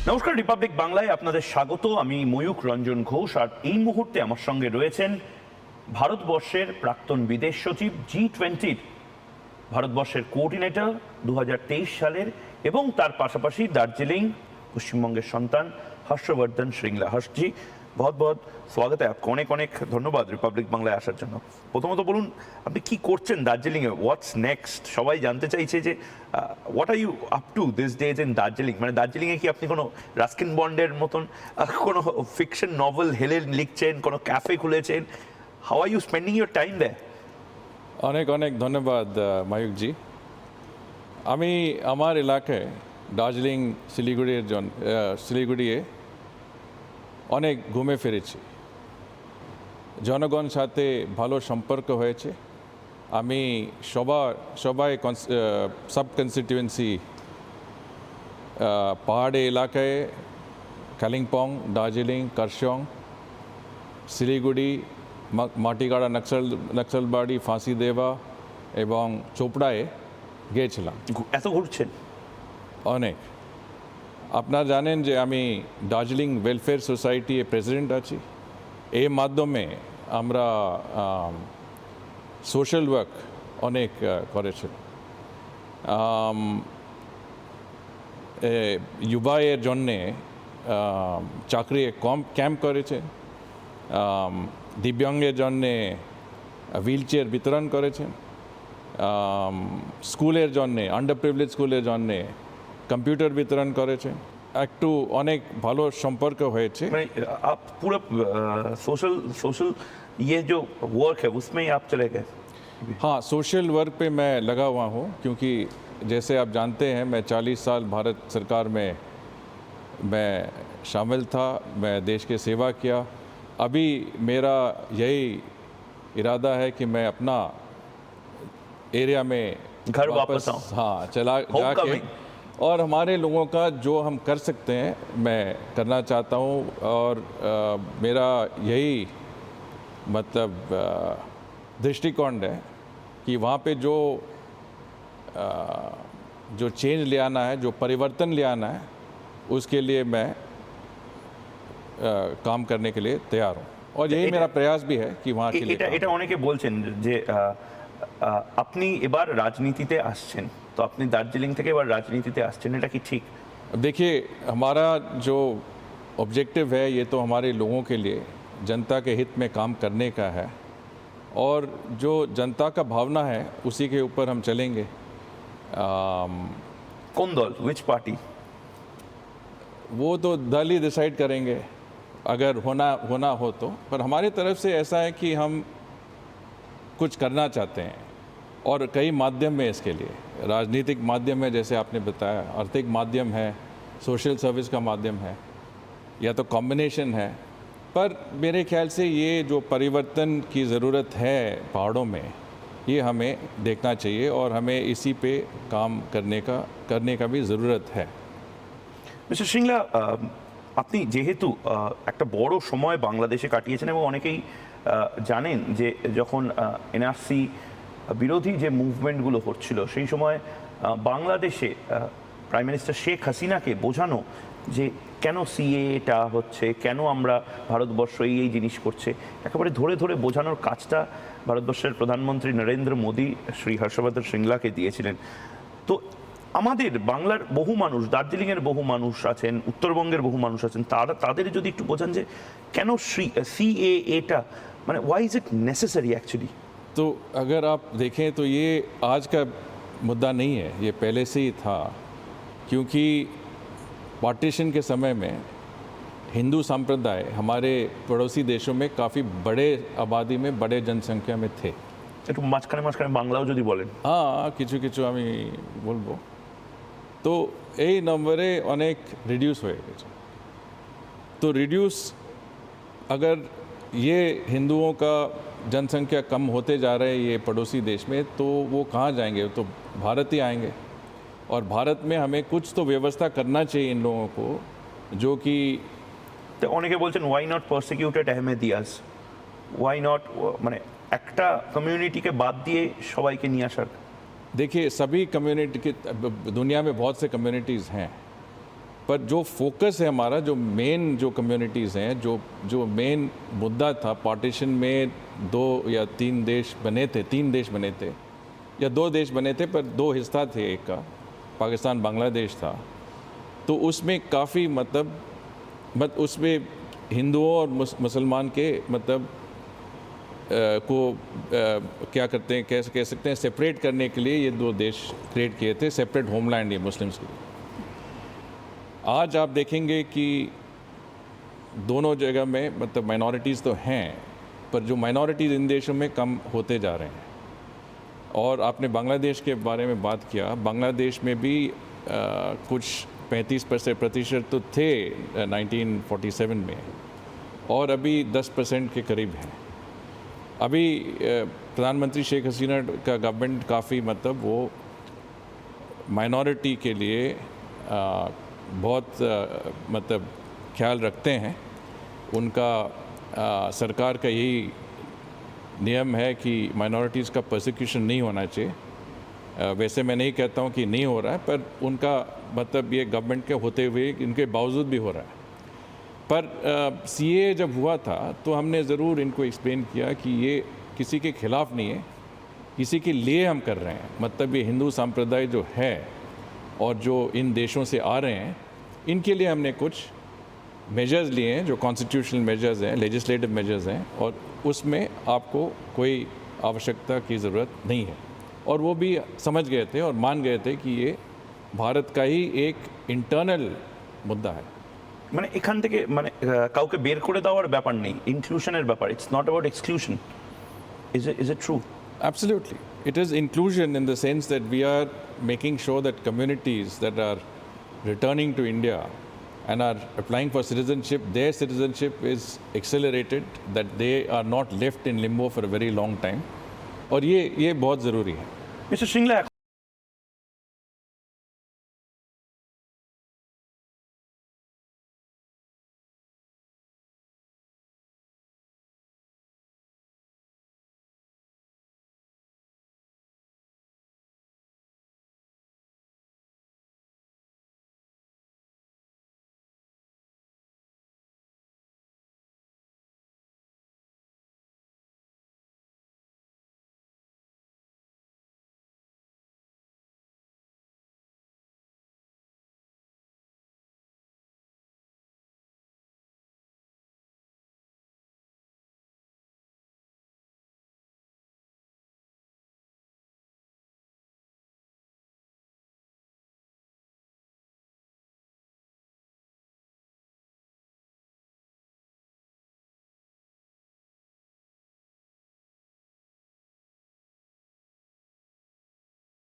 নমস্কার, রিপাবলিক বাংলায় আপনাদের স্বাগত। আমি ময়ূক রঞ্জন ঘোষ, আর এই মুহূর্তে আমার সঙ্গে রয়েছেন ভারতবর্ষের প্রাক্তন বিদেশ সচিব, G20 ভারতবর্ষের কোঅর্ডিনেটর 2023 সালের, এবং তার পাশাপাশি দার্জিলিং পশ্চিমবঙ্গের সন্তান হর্ষবর্ধন শ্রিংলা। হর্ষজি, বহুত বহুত স্বাগত। আপনি অনেক অনেক ধন্যবাদ রিপাবলিক বাংলায় আসার জন্য। প্রথমত বলুন, আপনি কি করছেন দার্জিলিংয়ে? What's next? সবাই জানতে চাইছে যে what are you up to this days in Darjeeling. মানে দার্জিলিংয়ে কি আপনি কোনো রাস্কিন বন্ডের মতন কোনো ফিকশন নভেল হেলেন লিখছেন, কোনো ক্যাফে খুলেছেন? How are you spending your time there? অনেক অনেক ধন্যবাদ ময়ূকজি। আমি আমার এলাকায় দার্জিলিং শিলিগুড়িয়ে অনেক ঘুরে ফিরেছি। জনগণ সাথে ভালো সম্পর্ক হয়েছে। আমি সবাই সাব কনস্টিটিউয়েন্সি পাহাড়ি এলাকায় কালিম্পং, দার্জিলিং, কার্শিয়ং, শিলিগুড়ি, মাটিগাড়া, নকশালবাড়ি, ফাঁসিদেওয়া এবং চোপড়ায় গিয়েছিলাম। এত ঘুরছেন? অনেক। আপনারা জানেন যে আমি দার্জিলিং ওয়েলফেয়ার সোসাইটি প্রেসিডেন্ট আছি। এই মাধ্যমে আমরা সোশ্যাল ওয়ার্ক অনেক করেছি। যুবায়ের জন্যে চাকরি ক্যাম্প করেছে, দিব্যাঙ্গের জন্যে হুইল চেয়ার বিতরণ করেছেন, স্কুলের জন্যে, আন্ডার প্রিভিলেজ স্কুলের জন্যে কম্পিউটার বিতরণ করেছেন। একটু অনেক ভালো সম্পর্ক হয়েছে। आप पूरा सोशल ये जो वर्क है उसमें ही आप चले गए? हाँ, सोशल वर्क पे मैं लगा हुआ हूँ, क्योंकि जैसे आप जानते हैं मैं 40 साल भारत सरकार में मैं शामिल था। मैं देश की सेवा किया। अभी मेरा यही इरादा है कि मैं अपना एरिया में घर वापस आऊं। हाँ, चला जाके और हमारे लोगों का जो हम कर सकते हैं मैं करना चाहता हूँ। और मेरा यही मतलब दृष्टिकोण है कि वहाँ पे जो चेंज ले आना है, जो परिवर्तन ले आना है, उसके लिए मैं काम करने के लिए तैयार हूँ। और यही मेरा प्रयास भी है कि वहाँ के लिए এটা অনেকে বলছেন যে আপনি এবার রাজনীতিতে আসছেন, তো আপনি দার্জিলিং থেকে এবার রাজনীতিতে আসছেন, এটা কি ঠিক? देखिए, हमारा जो ऑब्जेक्टिव है ये तो हमारे लोगों के लिए जनता के हित में काम करने का है, और जो जनता का भावना है उसी के ऊपर हम चलेंगे। কোন দল, উইচ পার্টি? वो तो दल ही डिसाइड करेंगे अगर होना हो तो। पर हमारी तरफ से ऐसा है कि हम कुछ करना चाहते हैं, और कई माध्यम में इसके लिए। राजनीतिक माध्यम है, जैसे आपने बताया, आर्थिक माध्यम है, सोशल सर्विस का माध्यम है, या तो कॉम्बिनेशन है। पर मेरे ख्याल से ये जो परिवर्तन की ज़रूरत है पहाड़ों में, ये हमें देखना चाहिए, और हमें इसी पे काम करने का भी ज़रूरत है। মিস্টার সিংলা, আপনি যেহেতু একটা বড় সময় বাংলাদেশে কাটিয়েছেন, এবং অনেকেই জানেন যে যখন এনআরসি বিরোধী যে মুভমেন্টগুলো হচ্ছিল সেই সময় বাংলাদেশে প্রাইম মিনিস্টার শেখ হাসিনাকে বোঝানো যে কেন সিএটা হচ্ছে, কেন আমরা ভারতবর্ষ এই জিনিস করছে, একেবারে ধরে ধরে বোঝানোর কাজটা ভারতবর্ষের প্রধানমন্ত্রী নরেন্দ্র মোদী শ্রী হর্ষবর্ধন শ্রিংলাকে দিয়েছিলেন। তো আমাদের বাংলার বহু মানুষ, দার্জিলিংয়ের বহু মানুষ আছেন, উত্তরবঙ্গের বহু মানুষ আছেন, তাদের যদি একটু বোঝান যে কেন সিএএটা, মানে why is it necessary actually? तो अगर आप देखें तो ये आज का मुद्दा नहीं है, ये पहले से ही था। क्योंकि पार्टीशन के समय में हिंदू संप्रदाय हमारे पड़ोसी देशों में काफ़ी बड़े आबादी में, बड़े जनसंख्या में थे। একটু মাঝখানে বাংলাও যদি বলেন। हाँ, কিছু আমি বলবো। তো এই নম্বরে অনেক রিডিউস হয়ে গেছে। तो रिड्यूस, अगर ये हिंदुओं का जनसंख्या कम होते जा रहे हैं ये पड़ोसी देश में, तो वो कहाँ जाएंगे? तो भारत ही आएंगे। और भारत में हमें कुछ तो व्यवस्था करना चाहिए इन लोगों को, जो कि তো অনেকে বলছেন why not persecuted Ahmadiyyas, why not মানে একটা কমিউনিটিকে বাদ দিয়ে সবাইকে নিয়ে আসার। देखिए, सभी कम्युनिटी के दुनिया में बहुत से कम्युनिटीज़ हैं, पर जो फोकस है हमारा, जो मेन जो कम्युनिटीज़ हैं, जो मेन मुद्दा था, पार्टीशन में 2 या 3 देश बने थे, 3 देश बने थे या 2 देश बने थे, पर 2 हिस्सा थे, एक का पाकिस्तान बांग्लादेश था। तो उसमें काफ़ी मतलब उसमें हिंदुओं और मुसलमान के मतलब क्या करते हैं, कह सकते हैं सेपरेट करने के लिए ये 2 देश क्रिएट किए थे, सेपरेट होमलैंड ये मुस्लिम्स के लिए। आज आप देखेंगे कि दोनों जगह में मतलब माइनॉरिटीज़ तो हैं, पर जो माइनॉरिटीज़ इन देशों में कम होते जा रहे हैं। और आपने बांग्लादेश के बारे में बात किया, बांग्लादेश में भी कुछ 35% तो थे 1947 में, और अभी 10% के करीब हैं। अभी प्रधानमंत्री शेख हसीना का गवर्नमेंट काफ़ी मतलब वो माइनॉरिटी के लिए बहुत मतलब ख्याल रखते हैं। उनका सरकार का यही नियम है कि माइनॉरिटीज़ का प्रोसिक्यूशन नहीं होना चाहिए। वैसे मैं नहीं कहता हूँ कि नहीं हो रहा है, पर उनका मतलब ये गवर्नमेंट के होते हुए इनके बावजूद भी हो रहा है। पर सीए जब हुआ था तो हमने ज़रूर इनको एक्सप्लेन किया कि ये किसी के ख़िलाफ़ नहीं है, किसी के लिए हम कर रहे हैं। मतलब ये हिंदू संप्रदाय जो है और जो इन देशों से आ रहे हैं, इनके लिए हमने कुछ मेजर्स लिए हैं जो कॉन्स्टिट्यूशनल मेजर्स हैं, लेजिस्लेटिव मेजर्स हैं, और उसमें आपको कोई आवश्यकता की ज़रूरत नहीं है। और वो भी समझ गए थे और मान गए थे कि ये भारत का ही एक इंटरनल मुद्दा है। মানে এখান থেকে মানে কাউকে বের করে দেওয়ার ব্যাপার নেই, ইনক্লুশনের ব্যাপার। It's not about exclusion. Is it true? Absolutely. It is inclusion in the sense that we are making sure that communities that are returning to India and are applying for citizenship, their citizenship is accelerated, that they are not left in limbo for a very long time. और ये बहुत ज़रूरी है। Mister Singla